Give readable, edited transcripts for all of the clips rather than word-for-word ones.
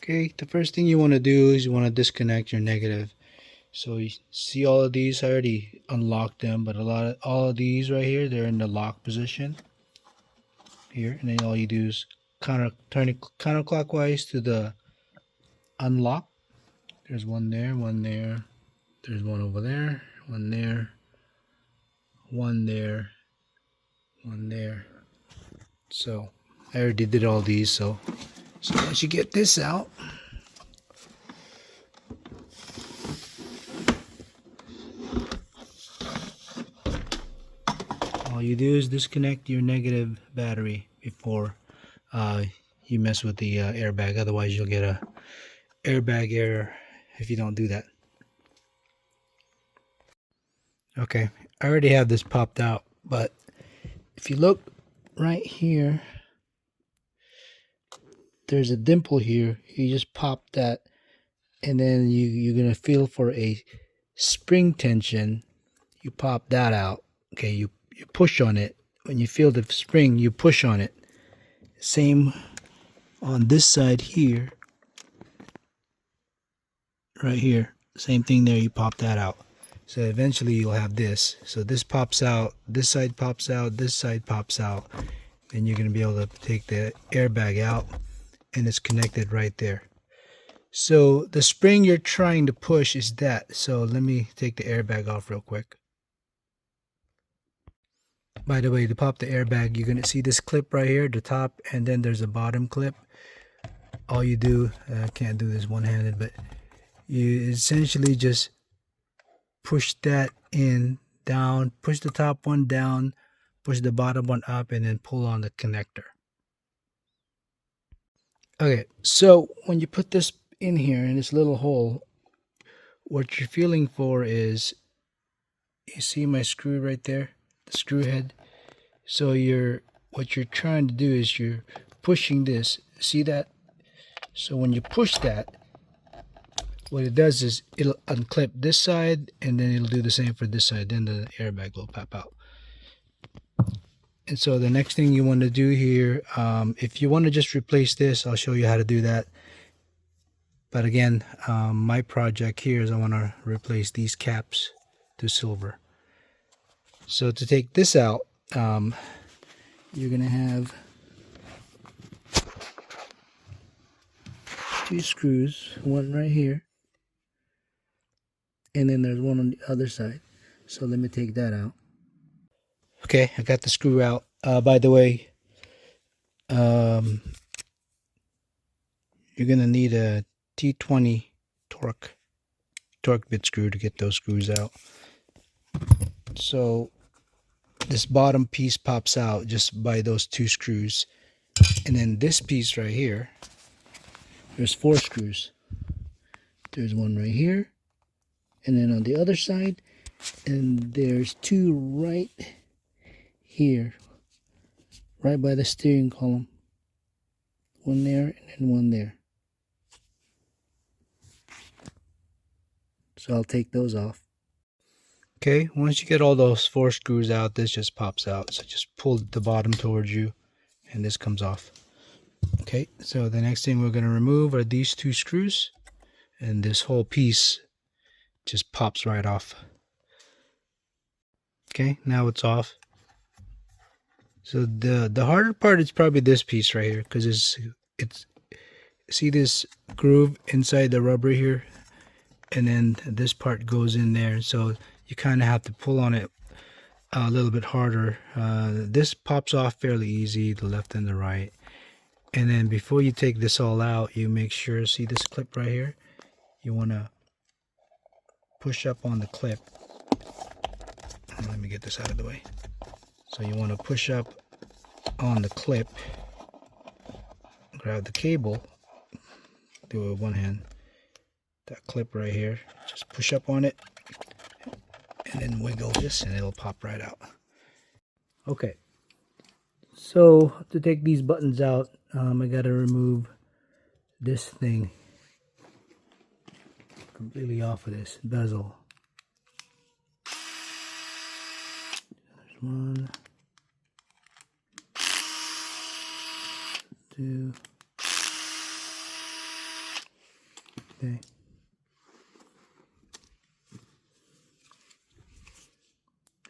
Okay, the first thing you want to do is you want to disconnect your negative. So you see all of these, I already unlocked them, but all of these right here, they're in the lock position here, and then all you do is turn it counterclockwise to the unlock. There's one there, one there, there's one over there, one there, one there, one there. So I already did all these, so once you get this out, all you do is disconnect your negative battery before you mess with the airbag. Otherwise you'll get a airbag error if you don't do that. Okay, I already have this popped out, but if you look right here, there's a dimple here. You just pop that, and then you're gonna feel for a spring tension. You pop that out. Okay, you push on it. When you feel the spring, you push on it. Same on this side here, right here. Same thing there. You pop that out. So eventually you'll have this. So this pops out, this side pops out, this side pops out. Then you're going to be able to take the airbag out, and it's connected right there. So the spring you're trying to push is that. So let me take the airbag off real quick. By the way, to pop the airbag, you're going to see this clip right here, the top, and then there's a bottom clip. All you do, I can't do this one-handed, but you essentially just push that in, down, push the top one down, push the bottom one up, and then pull on the connector. Okay, so when you put this in here in this little hole, what you're feeling for is, you see my screw right there, the screw head. So what you're trying to do is you're pushing this, see that? So when you push that, what it does is it'll unclip this side, and then it'll do the same for this side. Then the airbag will pop out. And so the next thing you want to do here, if you want to just replace this, I'll show you how to do that. But again, my project here is I want to replace these caps to silver. So to take this out, you're going to have two screws, one right here, and then there's one on the other side. So let me take that out. Okay, I got the screw out. By the way, you're gonna need a T20 torque bit screw to get those screws out. So this bottom piece pops out just by those two screws, and then this piece right here, there's 4 screws. There's one right here, and then on the other side, and there's 2 right here, right by the steering column. One there and then one there. So I'll take those off. Okay, once you get all those 4 screws out, this just pops out. So just pull the bottom towards you, and this comes off. Okay, so the next thing we're going to remove are these 2 screws, and this whole piece just pops right off. Okay, now it's off. So the harder part is probably this piece right here, because it's see this groove inside the rubber here, and then this part goes in there. So you kind of have to pull on it a little bit harder. This pops off fairly easy, the left and the right. And then before you take this all out, you make sure, see this clip right here, you want to push up on the clip. Let me get this out of the way. So you want to push up on the clip, grab the cable, do it with one hand, that clip right here, just push up on it, and then wiggle this, and it'll pop right out. Okay, so to take these buttons out, I got to remove this thing completely off of this bezel. There's 1, 2, Okay.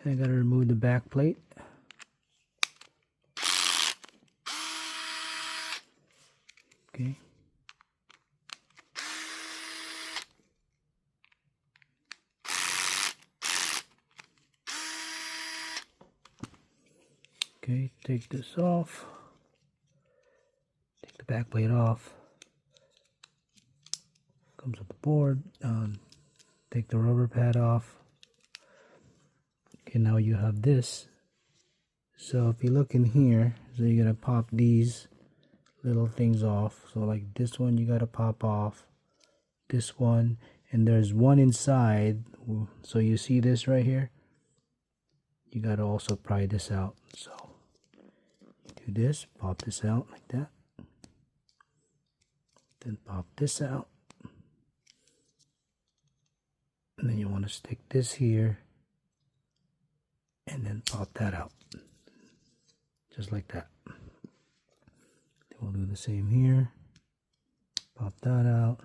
I gotta remove the back plate. Okay. Okay, take this off. Take the back plate off. Comes with the board. Take the rubber pad off. Okay, now you have this. So if you look in here, so you're gonna pop these little things off. So like this one you gotta pop off. This one, and there's one inside. So you see this right here? You gotta also pry this out. So do this, pop this out like that. Then pop this out. And then you want to stick this here. And then pop that out. Just like that. Then we'll do the same here. Pop that out.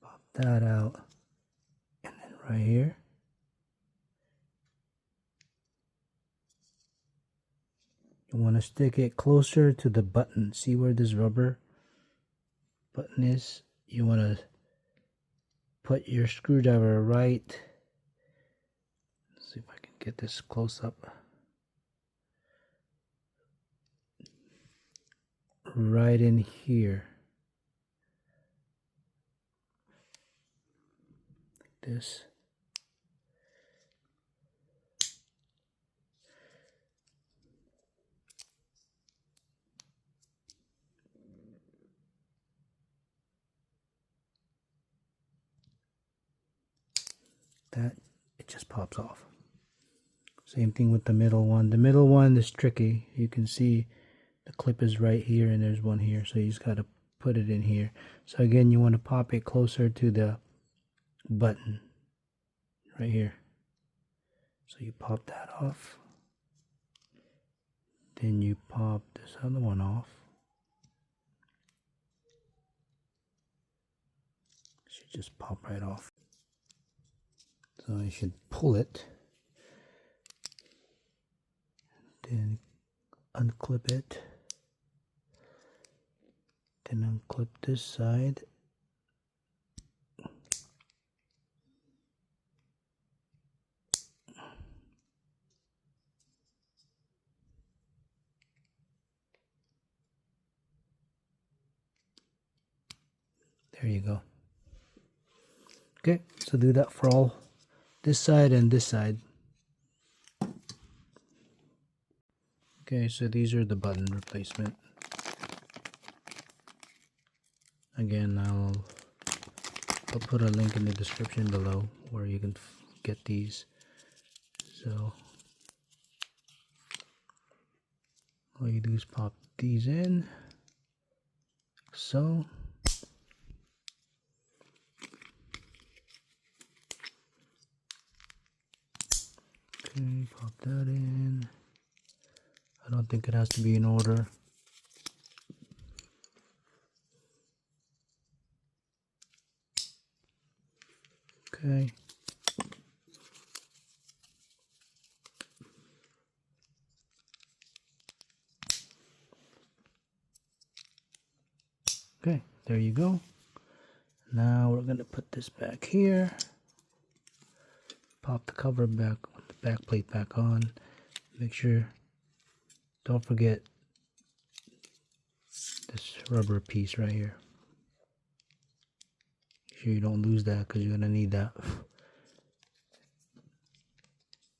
Pop that out. And then right here. You want to stick it closer to the button. See where this rubber button is? You want to put your screwdriver right. Let's see if I can get this close up. Right in here. Like this. That it just pops off. Same thing with the middle one. The middle one is tricky. You can see the clip is right here and there's one here, so you just got to put it in here. So again, you want to pop it closer to the button right here. So you pop that off, then you pop this other one off. It should just pop right off. So you should pull it, then unclip it, then unclip this side. There you go. Okay, so do that for all this side and this side. Okay, so these are the button replacement. Again, I'll put a link in the description below where you can get these. So all you do is pop these in, like so. Okay, pop that in. I don't think it has to be in order. Okay. Okay, there you go. Now we're gonna put this back here. Pop the cover back, the back plate back on. Make sure, don't forget this rubber piece right here. Make sure you don't lose that because you're gonna need that.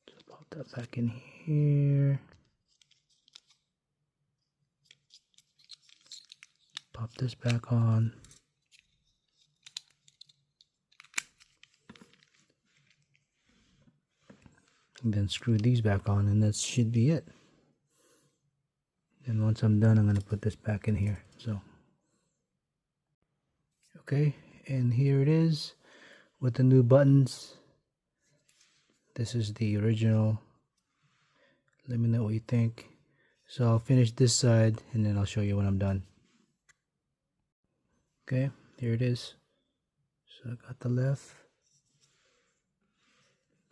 So pop that back in here. Pop this back on. And then screw these back on, and that should be it. And once I'm done, I'm going to put this back in here. So, okay, and here it is with the new buttons. This is the original. Let me know what you think. So I'll finish this side, and then I'll show you when I'm done. Okay, here it is. So I got the left,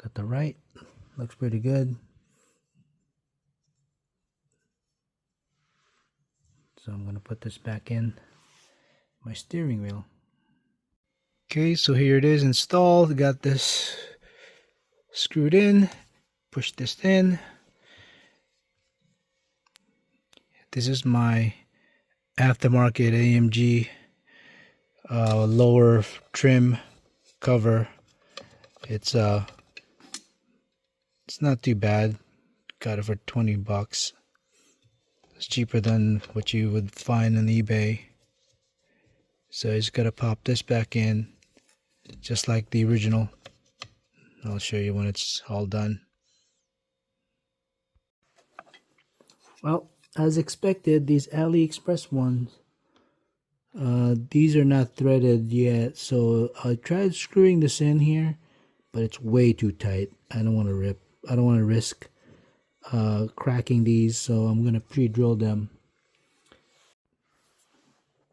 got the right, looks pretty good. So I'm gonna put this back in my steering wheel. Okay, so here it is installed. Got this screwed in, push this in. This is my aftermarket AMG lower trim cover. It's not too bad. Got it for 20 bucks. It's cheaper than what you would find on eBay. So you just gotta pop this back in, just like the original. I'll show you when it's all done. Well, as expected, these AliExpress ones, these are not threaded yet. So I tried screwing this in here, but it's way too tight. I don't want to risk cracking these, so I'm gonna pre-drill them.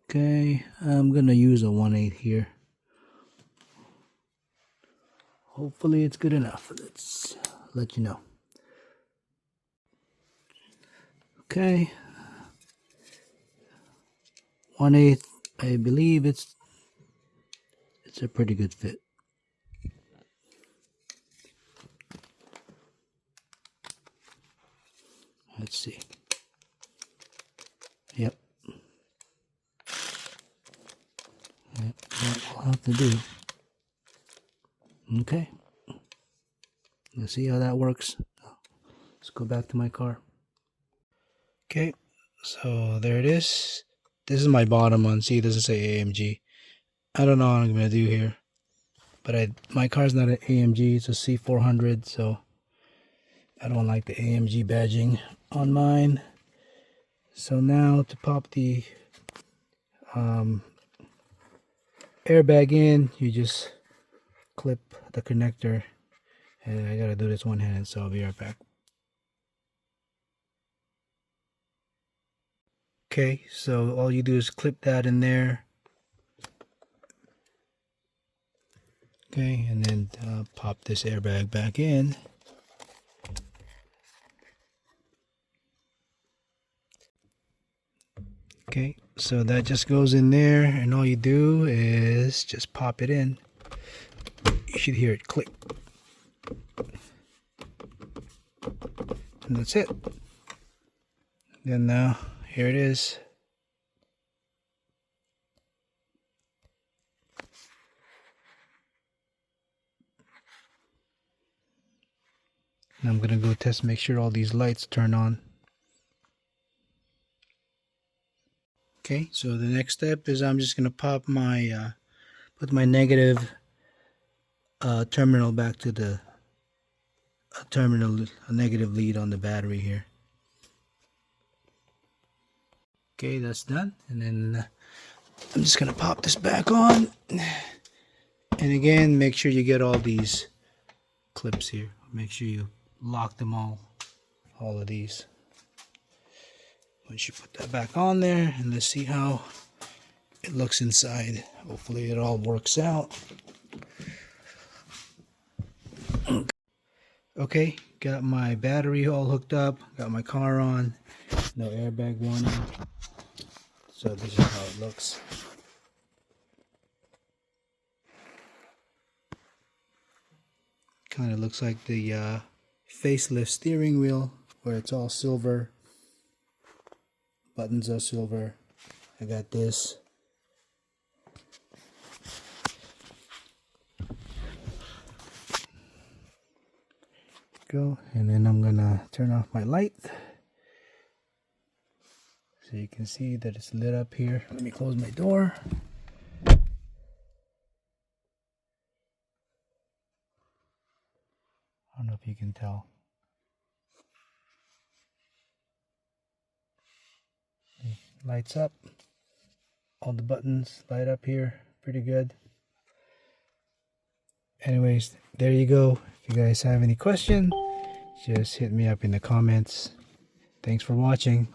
Okay, I'm gonna use a 1/8 here. Hopefully it's good enough. Let's let you know. Okay, 1/8. I believe it's a pretty good fit. Let's see. Yep. That will have to do. Okay. Let's see how that works. Let's go back to my car. Okay, so there it is. This is my bottom one. See, it doesn't say AMG. I don't know what I'm gonna do here, but my car's not an AMG. It's a C400, so I don't like the AMG badging on mine. So now to pop the airbag in, you just clip the connector, and I gotta do this one-handed, so I'll be right back. Okay, so all you do is clip that in there. Okay, and then pop this airbag back in. Okay, so that just goes in there, and all you do is just pop it in. You should hear it click. And that's it. Then now, here it is. And I'm gonna go test, make sure all these lights turn on. Okay, so the next step is I'm just gonna pop my put my negative terminal back to the a negative lead on the battery here. Okay, that's done, and then I'm just gonna pop this back on, and again, make sure you get all these clips here. Make sure you lock them all of these. Once you put that back on there, and let's see how it looks inside. Hopefully it all works out. Okay, got my battery all hooked up, got my car on, no airbag warning. So this is how it looks. Kind of looks like the facelift steering wheel, where it's all silver. Buttons are silver. I got this. Go, and then I'm gonna turn off my light so you can see that it's lit up here. Let me close my door. I don't know if you can tell. Lights up. All the buttons light up here. Pretty good. Anyways, there you go. If you guys have any questions, just hit me up in the comments. Thanks for watching.